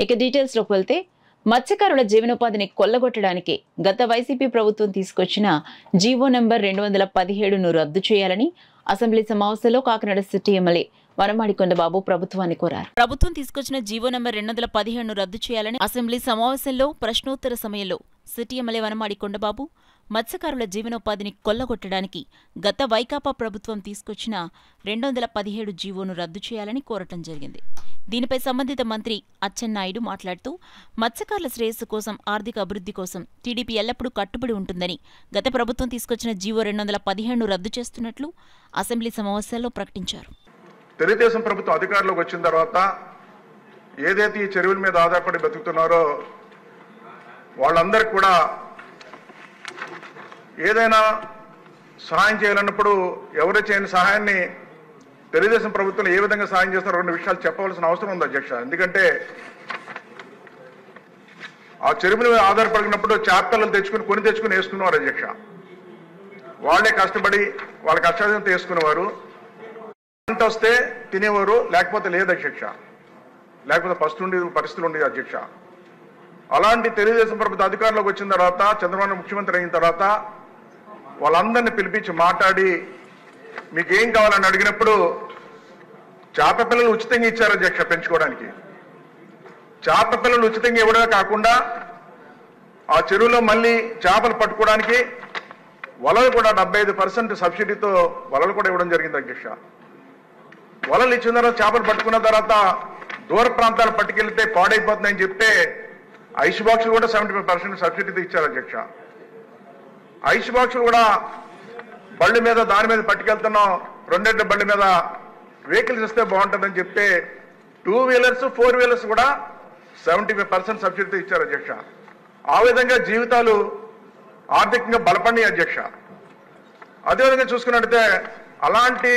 ఇక డీటెయిల్స్ లోకి వెళ్తే మత్స్యకారుల జీవనోపాధిని కొల్లగొట్టడానికి గత వైసీపీ ప్రభుత్వం తీసుకొచ్చిన జీవో నెంబర్ 217ను రద్దు చేయాలని అసెంబ్లీ సమావేశంలో కాకినాడ సిటీ ఎమ్మెల్యే వనమాడి కొండబాబు ప్రభుత్వాన్ని కోరారు. ప్రభుత్వం తీసుకొచ్చిన జీవో నెంబర్ 217ను రద్దు చేయాలని అసెంబ్లీ సమావేశంలో ప్రశ్నోత్తర సమయంలో సిటీ ఎమ్మెల్యే వనమాడి కొండబాబు మత్స్యకారుల జీవనోపాధిని కొల్లగొట్టడానికి గత వైకాపా ప్రభుత్వం తీసుకొచ్చిన 217 జీవోను రద్దు చేయాలని కోరటం జరిగింది. దీనిపై సంబంధిత మంత్రి అచ్చెన్నాయుడు మాట్లాడుతూ మత్స్యకారుల శ్రేయస్సు కోసం, ఆర్థిక అభివృద్ధి కోసం టీడీపీ ఎల్లప్పుడూ కట్టుబడి ఉంటుందని, గత ప్రభుత్వం తీసుకొచ్చిన జీవో 217ను రద్దు చేస్తున్నట్లు అసెంబ్లీ సమావేశాల్లో ప్రకటించారు. తెలుగుదేశం ప్రభుత్వం అధికారంలోకి వచ్చిన తర్వాత ఏదైతే ఈ చెరువుల మీద ఆధారపడి బతుకుతున్నారో వాళ్ళందరికీ కూడా ఏదైనా సహాయం చేయాలన్నప్పుడు ఎవరు చేయని సహాయాన్ని తెలుగుదేశం ప్రభుత్వం ఏ విధంగా సహాయం చేస్తారో 2 విషయాలు చెప్పవలసిన అవసరం ఉంది అధ్యక్ష. ఎందుకంటే ఆ చెరువుల మీద ఆధారపడినప్పుడు చేపలు తెచ్చుకుని వేసుకునేవారు అధ్యక్ష. వాళ్ళే కష్టపడి వాళ్ళ కష్టాలతో వేసుకునేవారు. పంట వస్తే తినేవారు, లేకపోతే లేదు అధ్యక్ష. లేకపోతే పరిస్థితులు ఉండేది అధ్యక్ష. అలాంటి తెలుగుదేశం ప్రభుత్వం అధికారంలోకి వచ్చిన తర్వాత, చంద్రబాబు ముఖ్యమంత్రి అయిన తర్వాత వాళ్ళందరినీ పిలిపించి మాట్లాడి మీకు ఏం కావాలని అడిగినప్పుడు చేప పిల్లలు ఉచితంగా ఇచ్చారు అధ్యక్ష. పెంచుకోవడానికి చేప పిల్లలు ఉచితంగా ఇవ్వడమే కాకుండా ఆ చెరువులో మళ్ళీ చేపలు పట్టుకోవడానికి వలలు కూడా 75% సబ్సిడీతో వలలు కూడా ఇవ్వడం జరిగింది అధ్యక్ష. వలలు ఇచ్చిన తర్వాత చేపలు పట్టుకున్న తర్వాత దూర ప్రాంతాలు పట్టుకెళ్తే పాడైపోతుందని చెప్తే ఐస్ బాక్సులు కూడా 75% సబ్సిడీతో ఇచ్చారు అధ్యక్ష. ఐస్ బాక్సులు కూడా బళ్ళు మీద దాని మీద పట్టుకెళ్తున్నాం, 2 బళ్ళ మీద వెహికల్స్ ఇస్తే బాగుంటుందని చెప్తే 2 వీలర్స్ 4 వీలర్స్ కూడా 75% సబ్సిడీతో ఇచ్చారు అధ్యక్ష. ఆ విధంగా జీవితాలు ఆర్థికంగా బలపడినాయి అధ్యక్ష. అదేవిధంగా చూసుకున్నట్టయితే అలాంటి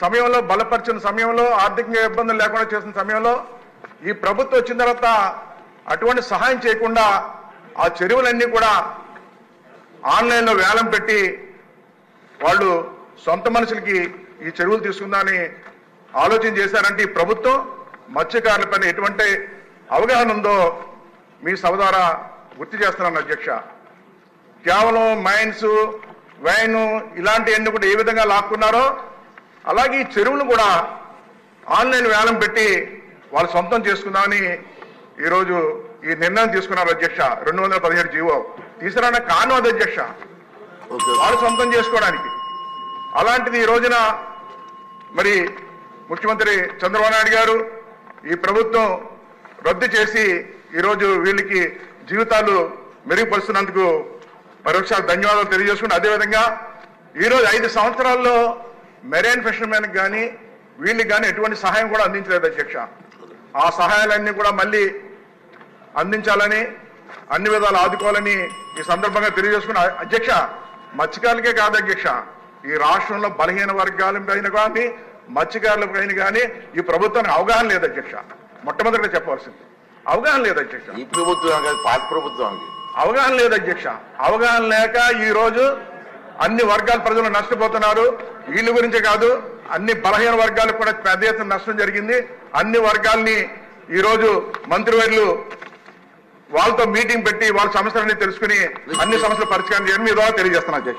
సమయంలో, బలపరిచిన సమయంలో, ఆర్థికంగా ఇబ్బందులు లేకుండా చేసిన సమయంలో ఈ ప్రభుత్వం వచ్చిన తర్వాత అటువంటి సహాయం చేయకుండా ఆ చెరువులన్నీ కూడా ఆన్లైన్లో వేలం పెట్టి వాళ్ళు సొంత మనుషులకి ఈ చెరువులు తీసుకుందామని ఆలోచన చేశారంటే ఈ ప్రభుత్వం మత్స్యకారుల పైన ఎటువంటి అవగాహన ఉందో మీ సభ ద్వారా గుర్తు చేస్తున్నాను అధ్యక్ష. కేవలం మైన్స్, వైన్ ఇలాంటివన్నీ కూడా ఏ విధంగా లాక్కున్నారో అలాగే ఈ చెరువులు కూడా ఆన్లైన్ వేలం పెట్టి వాళ్ళు సొంతం చేసుకుందామని ఈరోజు ఈ నిర్ణయం తీసుకున్నారు అధ్యక్ష. 217 జీవో తీసుకురావడానికి కారణం అది అధ్యక్ష, వాళ్ళు సొంతం చేసుకోవడానికి. అలాంటిది ఈ రోజున మరి ముఖ్యమంత్రి చంద్రబాబు నాయుడు గారు ఈ ప్రభుత్వం రద్దు చేసి ఈరోజు వీళ్ళకి జీవితాలు మెరుగుపరుస్తున్నందుకు పరోక్ష ధన్యవాదాలు తెలియజేసుకుంటే, అదేవిధంగా ఈరోజు 5 సంవత్సరాల్లో మెరైన్ ఫిషర్మెన్కి కానీ వీళ్ళకి కానీ ఎటువంటి సహాయం కూడా అందించలేదు అధ్యక్ష. ఆ సహాయాలన్నీ కూడా మళ్ళీ అందించాలని, అన్ని విధాలు ఆదుకోవాలని ఈ సందర్భంగా తెలియజేసుకున్న అధ్యక్ష. మత్స్యకారులకే కాదు అధ్యక్ష, ఈ రాష్ట్రంలో బలహీన వర్గాలపైన కానీ మత్స్యకారులపైన కానీ ఈ ప్రభుత్వానికి అవగాహన లేదు అధ్యక్ష. మొట్టమొదటిగా చెప్పవలసింది అవగాహన లేదు అధ్యక్ష. ఈ ప్రభుత్వం పాత ప్రభుత్వానికి అవగాహన లేదు అధ్యక్ష. అవగాహన లేక ఈ రోజు అన్ని వర్గాల ప్రజలు నష్టపోతున్నారు. వీళ్ళ గురించే కాదు, అన్ని బలహీన వర్గాలకు కూడా పెద్ద ఎత్తున నష్టం జరిగింది. అన్ని వర్గాల్ని ఈరోజు మంత్రివర్యులు వాళ్ళతో మీటింగ్ పెట్టి వాళ్ళ సమస్యలన్నీ తెలుసుకుని అన్ని సమస్యలు పరిష్కారం చేయడం మీ ద్వారా తెలియజేస్తున్నా అధ్యక్ష.